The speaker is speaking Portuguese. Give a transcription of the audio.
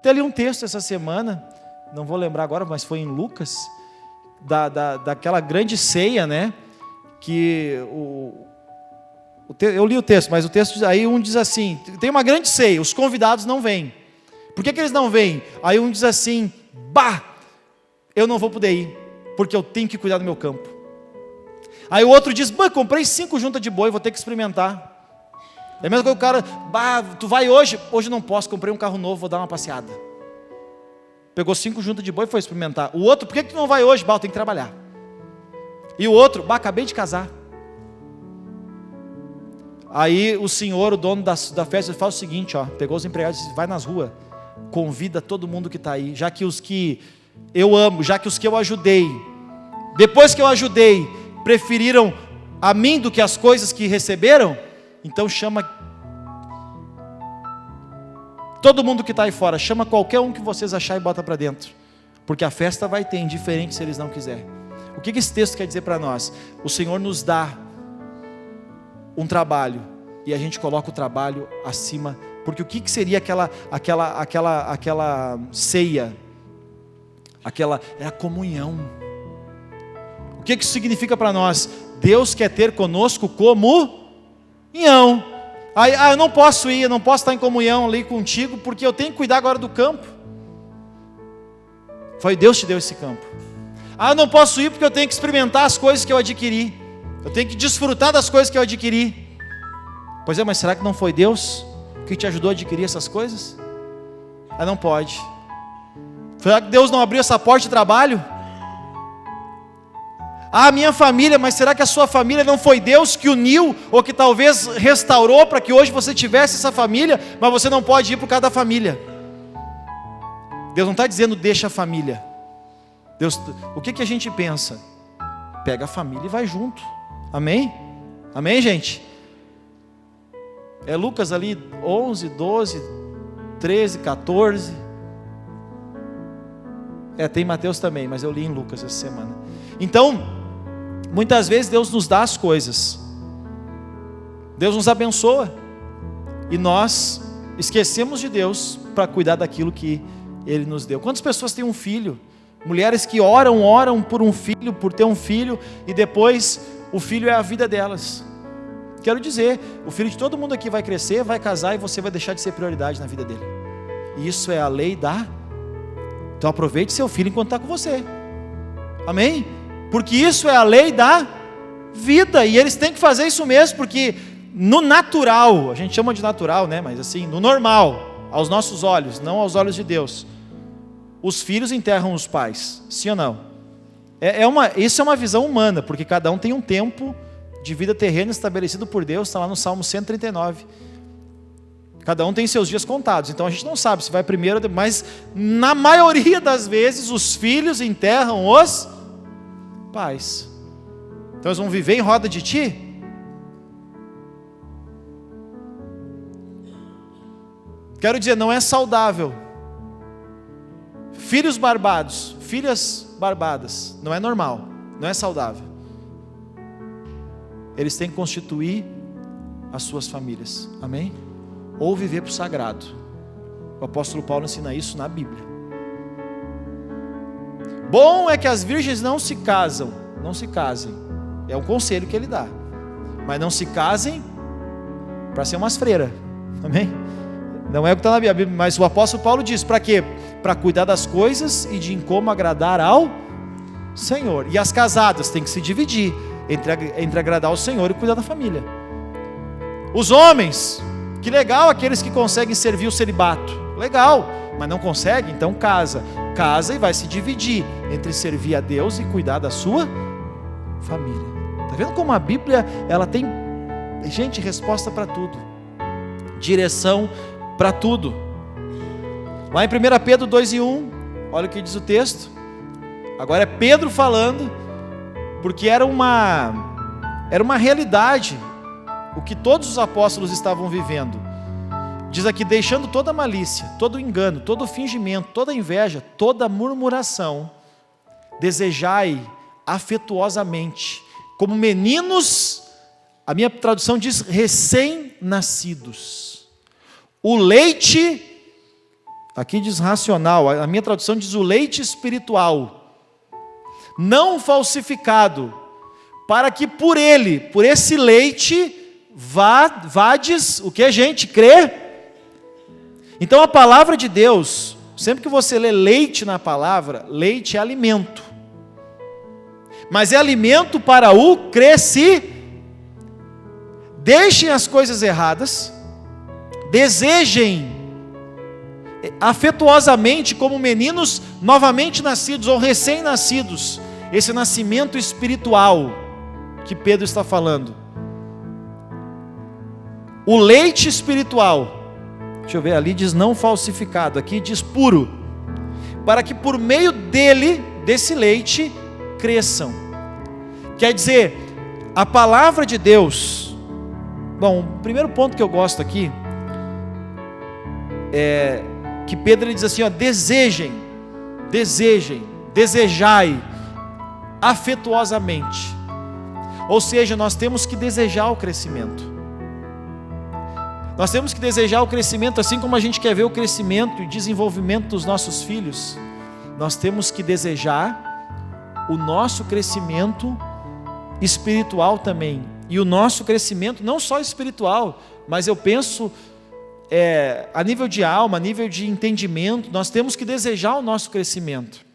Até li um texto essa semana, não vou lembrar agora, mas foi em Lucas, daquela grande ceia, né? Que eu li o texto, mas o texto aí um diz assim: tem uma grande ceia, os convidados não vêm. Por que eles não vêm? Aí um diz assim: eu não vou poder ir, porque eu tenho que cuidar do meu campo. Aí o outro diz: comprei 5 juntas de boi, vou ter que experimentar. É mesmo que o cara: tu vai hoje? Hoje não posso, comprei um carro novo, vou dar uma passeada. Pegou 5 juntas de boi e foi experimentar. O outro: por que tu não vai hoje? Eu tenho que trabalhar. E o outro: acabei de casar. Aí o senhor, o dono da festa, ele faz o seguinte, pegou os empregados e disse: vai nas ruas, convida todo mundo que está aí, já que os que eu amo, já que os que eu ajudei, depois que eu ajudei, preferiram a mim do que as coisas que receberam, então chama todo mundo que está aí fora, chama qualquer um que vocês acharem e bota para dentro, porque a festa vai ter, indiferente se eles não quiserem. O que esse texto quer dizer para nós? O Senhor nos dá um trabalho, e a gente coloca o trabalho acima, porque o que seria aquela ceia? É a comunhão. O que isso significa para nós? Deus quer ter conosco comunhão. Eu não posso ir, eu não posso estar em comunhão ali contigo, porque eu tenho que cuidar agora do campo. Foi Deus que te deu esse campo. Eu não posso ir porque eu tenho que experimentar as coisas que eu adquiri, eu tenho que desfrutar das coisas que eu adquiri. Pois é, mas será que não foi Deus que te ajudou a adquirir essas coisas? Não pode. Será que Deus não abriu essa porta de trabalho? Minha família, mas será que a sua família não foi Deus que uniu, ou que talvez restaurou para que hoje você tivesse essa família, mas você não pode ir por causa da família? Deus não está dizendo deixa a família. Deus, o que a gente pensa? Pega a família e vai junto. Amém? Amém, gente? É Lucas ali 11, 12, 13, 14. Tem Mateus também, mas eu li em Lucas essa semana. Então, muitas vezes Deus nos dá as coisas, Deus nos abençoa, e nós esquecemos de Deus para cuidar daquilo que Ele nos deu. Quantas pessoas têm um filho? Mulheres que oram por um filho, por ter um filho, e depois o filho é a vida delas. Quero dizer, o filho de todo mundo aqui vai crescer, vai casar, e você vai deixar de ser prioridade na vida dele. E isso é a lei Então aproveite seu filho enquanto está com você. Amém? Porque isso é a lei da vida, e eles têm que fazer isso mesmo, porque no natural, a gente chama de natural, né? Mas assim, no normal, aos nossos olhos, não aos olhos de Deus, os filhos enterram os pais, sim ou não? Isso é uma visão humana, porque cada um tem um tempo de vida terrena estabelecido por Deus, está lá no Salmo 139. Cada um tem seus dias contados, então a gente não sabe se vai primeiro, mas na maioria das vezes os filhos enterram os pais. Então eles vão viver em roda de ti? Quero dizer, não é saudável. Filhos barbados, filhas barbadas, não é normal, não é saudável. Eles têm que constituir as suas famílias, amém? Ou viver para o sagrado. O apóstolo Paulo ensina isso na Bíblia. Bom é que as virgens não se casem, é um conselho que ele dá, mas não se casem para ser umas freiras, amém? Não é o que está na Bíblia, mas o apóstolo Paulo diz, para quê? Para cuidar das coisas e de como agradar ao Senhor. E as casadas têm que se dividir entre agradar ao Senhor e cuidar da família. Os homens, que legal aqueles que conseguem servir o celibato, legal, mas não consegue, então casa e vai se dividir entre servir a Deus e cuidar da sua família. Está vendo como a Bíblia, ela tem, gente, resposta para tudo, direção para tudo. Lá em 1 Pedro 2:1, olha o que diz o texto. Agora é Pedro falando, porque era uma realidade o que todos os apóstolos estavam vivendo. Diz aqui: deixando toda malícia, todo engano, todo fingimento, toda inveja, toda murmuração, desejai afetuosamente, como meninos, a minha tradução diz recém-nascidos, o leite, aqui diz racional, a minha tradução diz o leite espiritual, não falsificado, para que por ele, por esse leite, vades, o que, gente? Crer? Então a palavra de Deus, sempre que você lê leite na palavra, leite é alimento. Mas é alimento para o crescimento. Deixem as coisas erradas, desejem afetuosamente como meninos novamente nascidos ou recém-nascidos, esse nascimento espiritual que Pedro está falando. O leite espiritual, deixa eu ver, ali diz não falsificado, aqui diz puro, para que por meio dele, desse leite, cresçam. Quer dizer, a palavra de Deus, bom, o primeiro ponto que eu gosto aqui, é que Pedro ele diz assim, ó, desejai, afetuosamente, ou seja, nós temos que desejar o crescimento. Nós temos que desejar o crescimento, assim como a gente quer ver o crescimento e desenvolvimento dos nossos filhos, nós temos que desejar o nosso crescimento espiritual também, e o nosso crescimento não só espiritual, mas eu penso a nível de alma, a nível de entendimento, nós temos que desejar o nosso crescimento.